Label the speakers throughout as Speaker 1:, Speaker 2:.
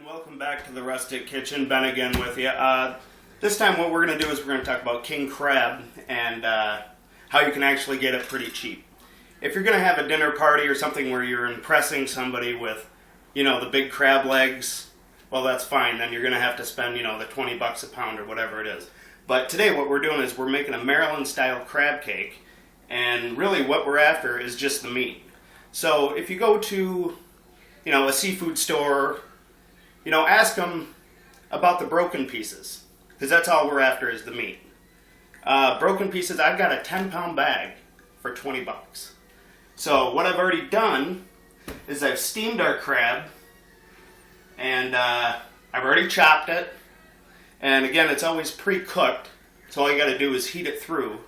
Speaker 1: And welcome back to the Rustic Kitchen. Ben again with you. This time what we're going to do is we're going to talk about king crab and how you can actually get it pretty cheap. If you're going to have a dinner party or something where you're impressing somebody with, you know, the big crab legs, well, that's fine. Then you're going to have to spend, you know, the 20 bucks a pound or whatever it is. But today what we're doing is we're making a Maryland-style crab cake, and really what we're after is just the meat. So if you go to, you know, a seafood store, you know, ask them about the broken pieces, because that's all we're after is the meat. Broken pieces, I've got a 10-pound bag for 20 bucks. So what I've already done is I've steamed our crab, and I've already chopped it. And again, it's always pre-cooked, so all you got to do is heat it through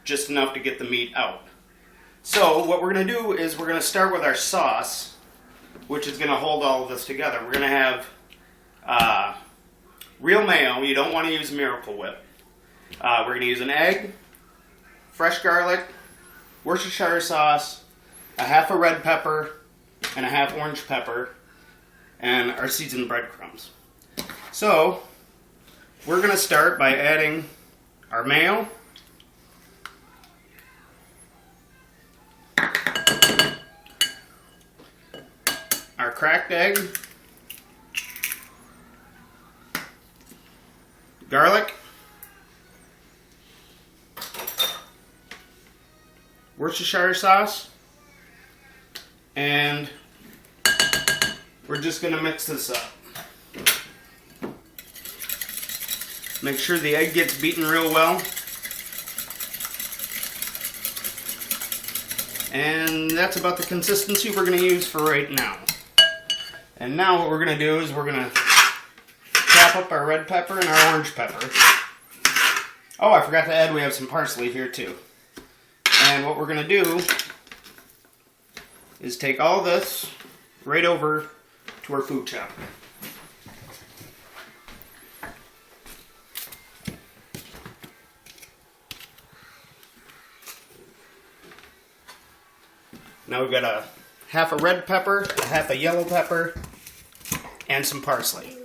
Speaker 1: just enough to get the meat out. So what we're going to do is we're going to start with our sauce, which is going to hold all of this together. We're going to have real mayo. You don't want to use Miracle Whip. We're going to use an egg, fresh garlic, Worcestershire sauce, a half a red pepper, and a half orange pepper, and our seasoned breadcrumbs. So we're going to start by adding our mayo, our cracked egg, garlic, Worcestershire sauce, and we're just going to mix this up. Make sure the egg gets beaten real well. And that's about the consistency we're going to use for right now. And now what we're going to do is we're going to chop up our red pepper and our orange pepper. Oh, I forgot to add we have some parsley here too. And what we're going to do is take all this right over to our food chopper. Now we've got a half a red pepper, a half a yellow pepper, and some parsley.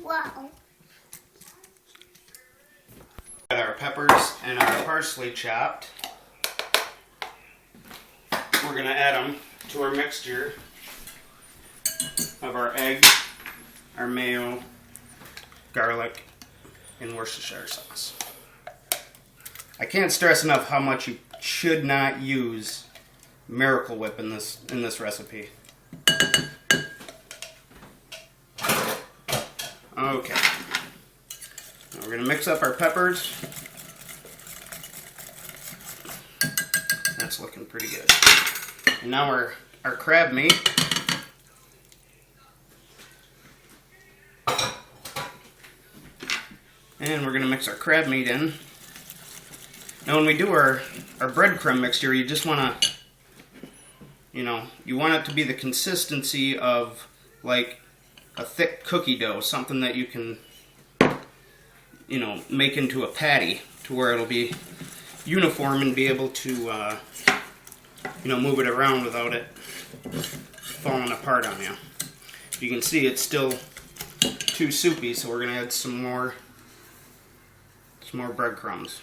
Speaker 2: Wow.
Speaker 1: Got our peppers and our parsley chopped. We're going to add them to our mixture of our egg, our mayo, garlic, and Worcestershire sauce. I can't stress enough how much you should not use Miracle Whip in this recipe. Okay. Now we're going to mix up our peppers. That's looking pretty good. And now our crab meat. And we're going to mix our crab meat in. Now when we do our breadcrumb mixture, you just want to, you know, you want it to be the consistency of like a thick cookie dough, something that you can, you know, make into a patty to where it'll be uniform and be able to, you know, move it around without it falling apart on you. You can see it's still too soupy, so we're going to add some more breadcrumbs.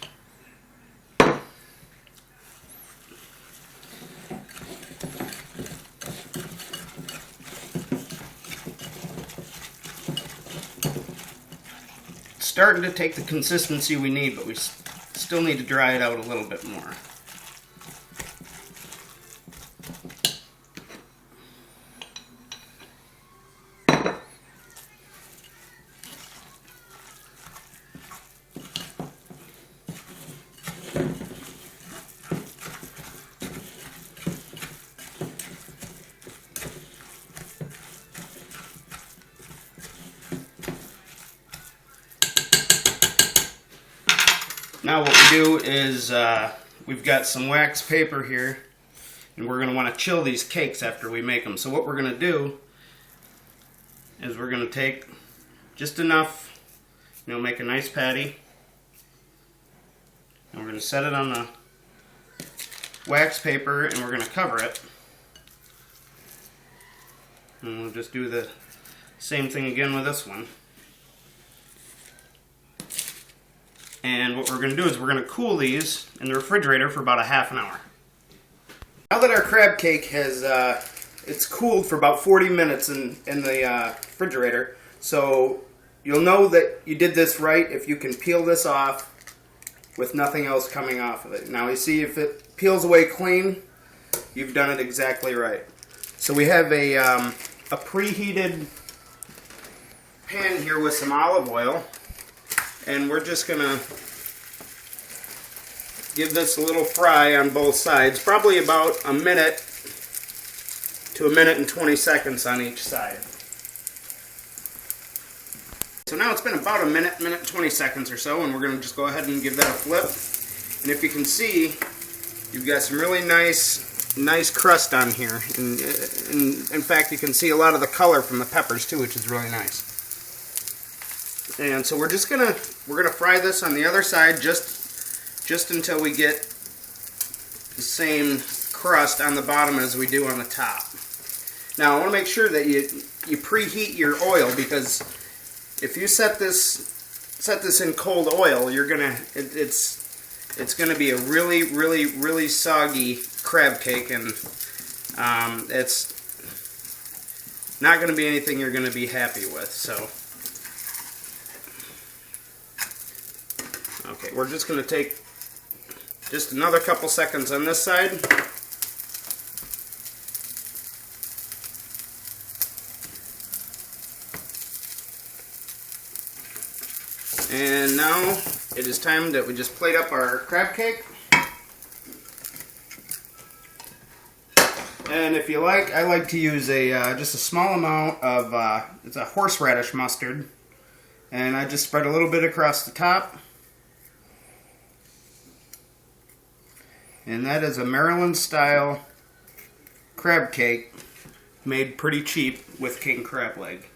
Speaker 1: It's starting to take the consistency we need, but we still need to dry it out a little bit more. Now what we do is we've got some wax paper here, and we're going to want to chill these cakes after we make them. So what we're going to do is we're going to take just enough, make a nice patty. we're going to set it on the wax paper and we're going to cover it. And we'll just do the same thing again with this one. And what we're going to do is we're going to cool these in the refrigerator for about a half an hour. Now that our crab cake has it's cooled for about 40 minutes in the refrigerator, so you'll know that you did this right if you can peel this off with nothing else coming off of it. Now you see if it peels away clean, you've done it exactly right. So we have a preheated pan here with some olive oil, and we're just going to give this a little fry on both sides, probably about a minute to a minute and 20 seconds on each side. So now it's been about a minute and 20 seconds or so, and we're going to just go ahead and give that a flip. And if you can see, you've got some really nice crust on here. And in fact, you can see a lot of the color from the peppers too, which is really nice. And so we're gonna fry this on the other side just until we get the same crust on the bottom as we do on the top. Now I want to make sure that you preheat your oil, because if you set this in cold oil, it's gonna be a really soggy crab cake, and it's not gonna be anything you're gonna be happy with. So okay, we're just gonna take just another couple seconds on this side. And now it is time that we just plate up our crab cake. And if you like, I like to use just a small amount of it's a horseradish mustard, and I just spread a little bit across the top. And that is a Maryland style crab cake made pretty cheap with king crab leg.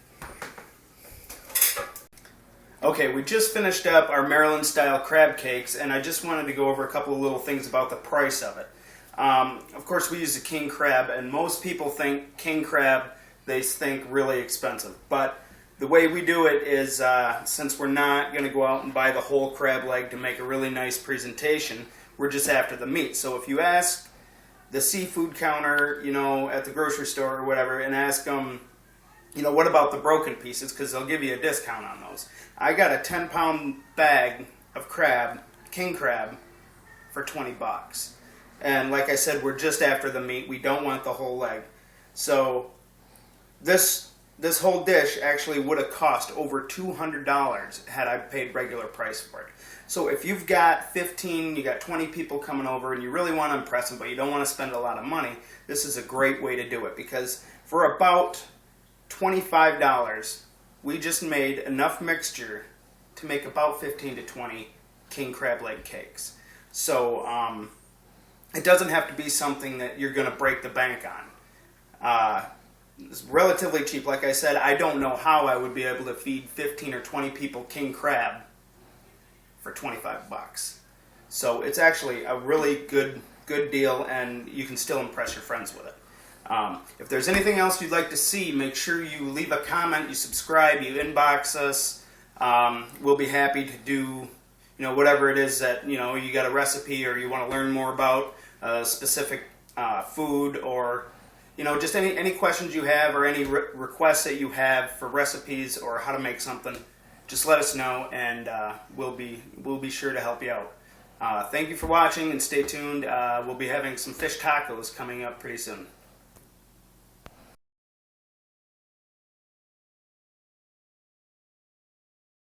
Speaker 1: Okay, we just finished up our Maryland style crab cakes, and I just wanted to go over a couple of little things about the price of it. Of course, we use the king crab, and most people think king crab, they think really expensive. But the way we do it is, since we're not going to go out and buy the whole crab leg to make a really nice presentation, we're just after the meat. So if you ask the seafood counter, at the grocery store or whatever, and ask them, what about the broken pieces, because they'll give you a discount on those. I got a 10-pound bag of crab, king crab, for 20 bucks. And like I said, we're just after the meat. We don't want the whole leg. So this whole dish actually would have cost over $200 had I paid regular price for it. So if you've got 15, you got 20 people coming over, and you really want to impress them, but you don't want to spend a lot of money, this is a great way to do it, because for about $25, we just made enough mixture to make about 15 to 20 king crab leg cakes. So it doesn't have to be something that you're going to break the bank on. It's relatively cheap. Like I said, I don't know how I would be able to feed 15 or 20 people king crab for 25 bucks. So it's actually a really good deal, and you can still impress your friends with it. If there's anything else you'd like to see, make sure you leave a comment, you subscribe, you inbox us. We'll be happy to do, whatever it is that, you got a recipe or you want to learn more about a specific food, or, just any questions you have, or any requests that you have for recipes or how to make something. Just let us know, and we'll be sure to help you out. Thank you for watching, and stay tuned. We'll be having some fish tacos coming up pretty soon.